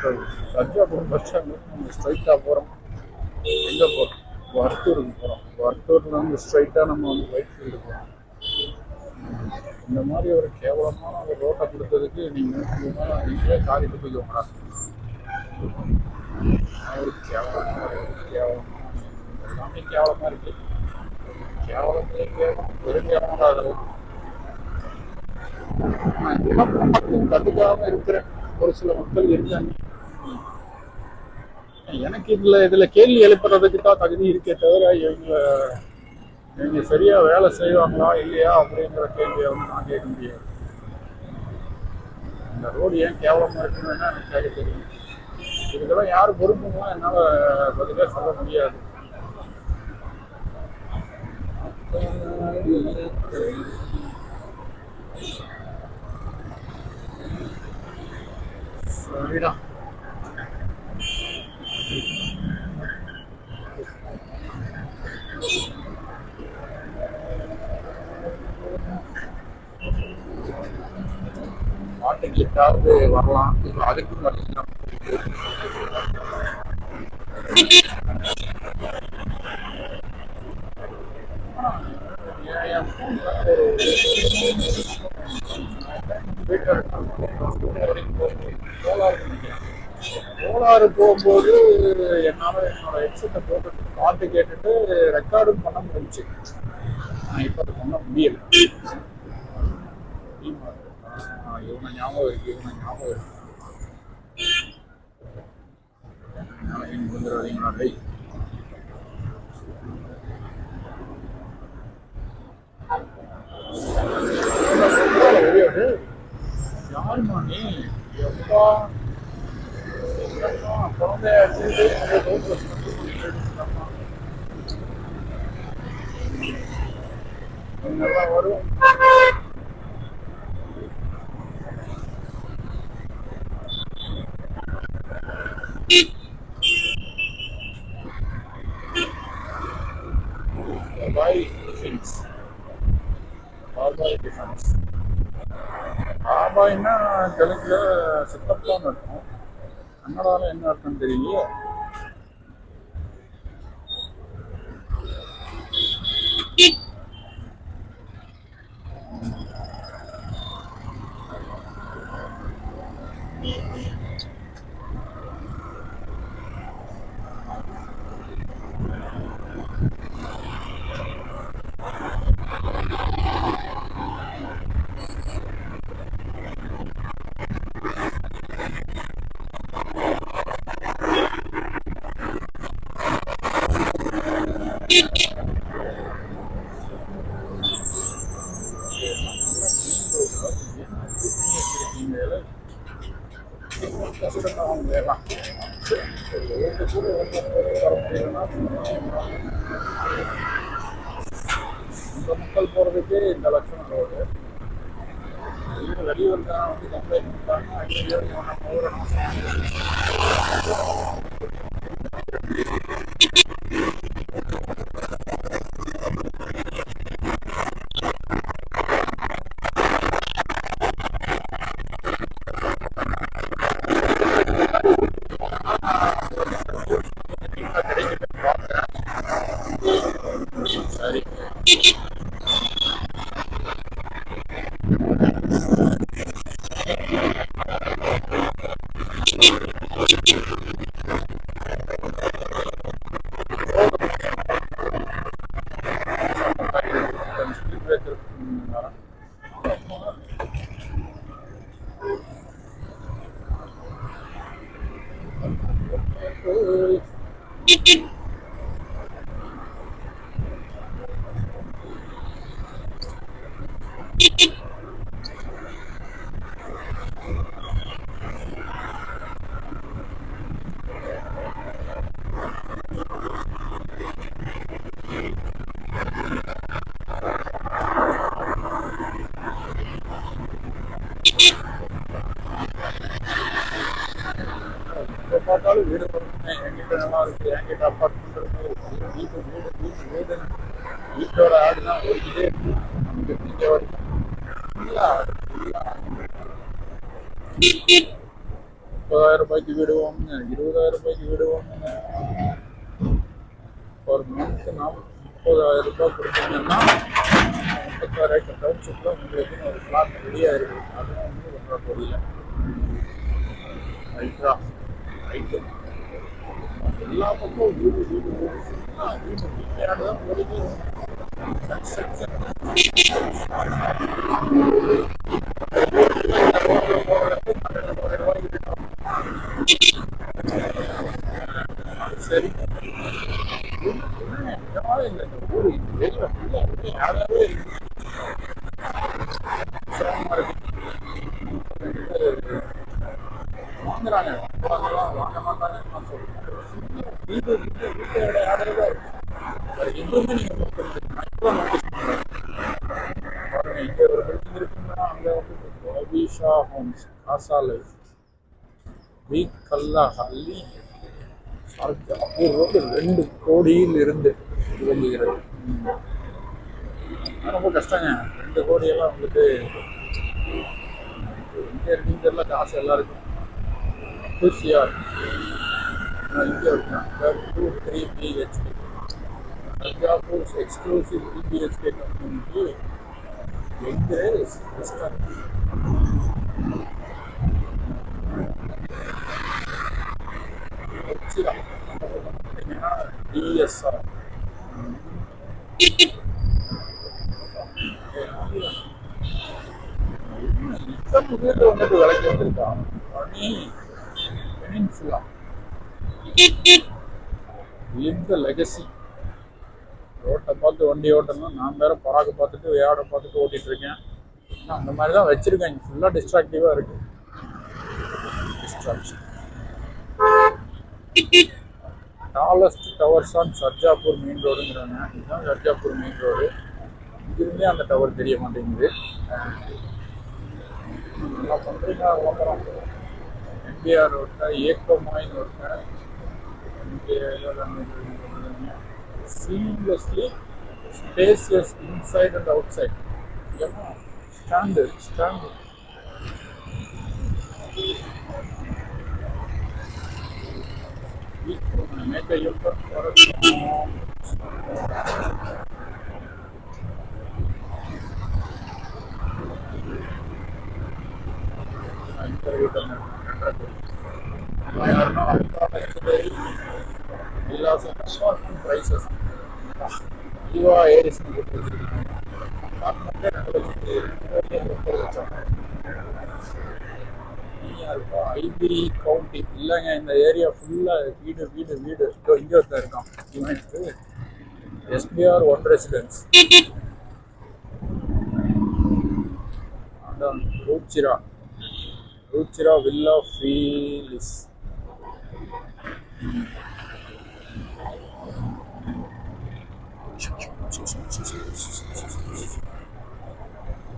Sarjapuram bus ஸ்டாண்ட்லேருந்து நம்ம ஸ்ட்ரைட்டாக போகிறோம். எங்கே போகிறோம்? வர்த்தூருக்கு போகிறோம். வர்த்தூர்லேருந்து ஸ்ட்ரைட்டாக நம்ம வந்து ஒயிட் ஃபீல்டு போகிறோம். இந்த மாதிரி ஒரு கேவலமான ஒரு ரோட்டை கொடுத்ததுக்கு நீங்கள் நீங்களே காரிட்டு போய்க்கோங்களா? ஒரு கேவலமாக எல்லாமே கேவலமாக இருக்குது. கேவலத்திலே கேவலம் பெரும் கேவலம். அது மட்டும் கண்டுக்காம இருக்கிற ஒரு சில மக்கள் இருக்காங்க. எனக்கு இதுல கேள்வி எழுப்புறதுக்கு தான் தகுதி இருக்கே தவிர இவங்க சரியா வேலை செய்வாங்களா இல்லையா அப்படிங்கிற கேள்வியை வந்து நான் கேட்க முடியாது. இந்த ரோடு ஏன் கேவலமா இருக்குன்னு எனக்கு கேட்க தெரியும். இதுக்கெல்லாம் யார் பொறுப்புங்களா என்னால பதிலே சொல்ல முடியாது. சரிடா. பாட்டுக்கு எட்டாவது வரலாம். அதுக்கு மட்டும் கோளாறு போகும்போது என்னால என்னோட ஹெட்செட்டை போட்டு பாட்டு கேட்டுட்டு ரெக்கார்டும் பண்ண முடிஞ்சு. நான் இப்ப அதை பண்ண முடியல. இவனை ஞாபகம் இருக்கு. யாருமா நீ? எப்பா குழந்தைய வரும். ஆபாய்னா தெலுங்குல சித்தப்பான்னு இருக்கும். கன்னடால என்ன அர்த்தம் தெரியலையே. மக்கள் போறதுக்கு இந்த லட்சணம் ரோடு. வெளியூர்காரன் வந்து கம்ப்ளைண்ட் பண்ணுறாங்க. சரி. பார்த்தாலும் வீடு என்கிட்ட நல்லா இருக்கு. என்கிட்ட அப்பார்ட்மெண்ட் இருக்கு. வீட்டோட ஆடு தான் ஓடிக்கிட்டே இருக்கு. நமக்கு நீங்க வரைக்கும் 30,000 ரூபாய்க்கு விடுவோம்னு, 20,000 ரூபாய்க்கு விடுவோம்னு. ஒரு மந்த் 30,000 ரூபாய் கொடுத்தீங்கன்னா 36 ஏக்கர் டவுன்ஷிப்ல உங்களுக்கு ஒரு பிளாட் ரெடியா இருக்கு. அதுவும் வந்து 1.5 கோடியில. ரைட்டா? ரைட்டு. எல்லா பக்கமும் வீடு வீடு வீடு வீடு வீட்டையாடு தான் போயிட்டு சரி. இந்த ஊர் வெளியில ஃபுல்லா வந்து யாராவே வாங்குறாங்க, வாங்க மாட்டாங்கன்னு நான் சொல்றேன். வீடு வீட்டு வீட்டோட ஆதரவு எதுவுமே நீங்க நோட்டீஸ் பண்ணுறேன் பாருங்க. இங்க ஒரு பில்டிங் இருக்குன்னா அங்க வந்து Ravisha Holmes, Gaza life, we கல்லா ஹல்லி, ஷார்ஜாப்பூர் ரோடு 2 கோடியில் இருந்து துவங்குகிறது. ரொம்ப கஷ்டங்க. 2 கோடியெல்லாம் வந்துட்டு இங்கே இருக்குன்னு தெரியல. காசு எல்லாருக்கும் குசியார் இங்கே இருக்கான். 2-3 BHK சர்ஜாப்பூர் எக்ஸ்க்ளூசிவ் 3 BHK கம்யூனிட்டி எங்கே வெஸ்டர்ன் DSR வீடு வந்துட்டு விலைக்கு வந்திருக்கான். Peninsula live the legacy. ரோட்டை பார்த்து வண்டி ஓட்டணும். நான் வேற பராக பார்த்துட்டு வியாட பார்த்துட்டு ஓட்டிட்டு இருக்கேன். அந்த மாதிரி தான் வச்சிருக்கேன். ஃபுல்லாக டிஸ்ட்ராக்டிவாக இருக்கு. Distraction. Tallest towers on Sarjapur main ரோடுங்கிறாங்க. இதுதான் சர்ஜாப்பூர் மெயின் ரோடு. இங்கிருந்தே அந்த டவர் தெரிய மாட்டேங்குது. நல்லா பண்ணுறீங்க விளம்பரம். என்டிஆர் ரோட்டில் ஏக்கமாயின்னு இருக்கேன். seamlessly spacious inside and outside. Yeah, standard. Make a effort for a interview prices. Ivory County இல்லைங்க. இந்த ஏரியா ஃபுல்லா வீடு வீடு வீடு. இங்க ஒருத்தர் இருக்கான். இவனுக்கு SBR 1 ரெசிடென்ஸ். அதான் ரூச்சிரா வில்லா ஃபீலிஸ்.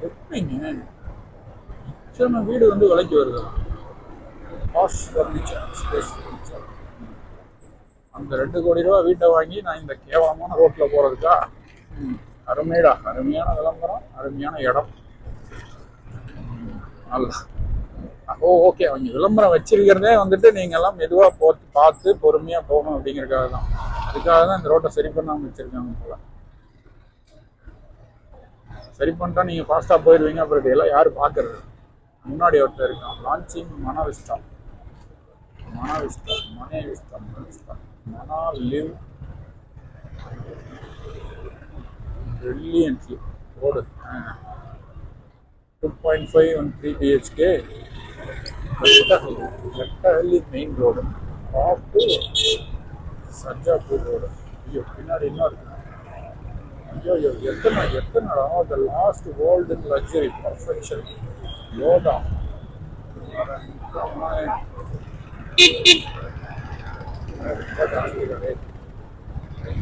எப்படிங்க வீடு வந்து விலைக்கு வருது? அந்த 2 கோடி ரூபா வீட்டை வாங்கி நான் இந்த கேவலமான ரோட்ல போறதுக்கா? அருமைடா. அருமையான விளம்பரம், அருமையான இடம். ஓகே. அவங்க விளம்பரம் வச்சிருக்கிறதே வந்துட்டு நீங்க எல்லாம் மெதுவா பார்த்து பொறுமையா போகணும் அப்படிங்கறதுக்காக தான். அதுக்காக தான் இந்த ரோட்டை சரி பண்ணாம வச்சிருக்காங்க போல. சரி பண்ணிட்டா நீங்க ஃபாஸ்டா போயிடுவீங்க. அப்புறம் எல்லாம் யாரு பாக்குறது? முன்னாடி ஒருத்தர் இருக்கான். Launching Manavista Mana live brilliantly road 2.5 and 3 BHK. Lettahalli main road off to Sarjapur road. ஐயோ, பின்னாடி என்ன இருக்கு? ஐயோ எத்தனை the last world in luxury perfection yoga.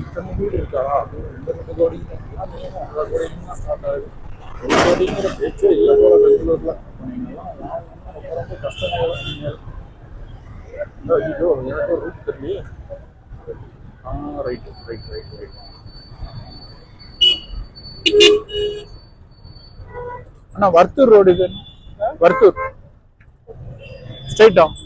இத்தனை வீடு இருக்கா? 2 கோடி ஸ்டார்ட் ஆகுது. 1 கோடிங்கிற பேச்சே இல்லை போல பெங்களூர்ல. நீங்கெல்லாம் வாங்கணும்னா ரொம்ப கஷ்டமாக நீங்க. ஐயோ, எனக்கு ஒரு ரூட் தெரியலையே. ரைட். அண்ணா வர்த்தூர் ரோடு இது. Varthur straight down.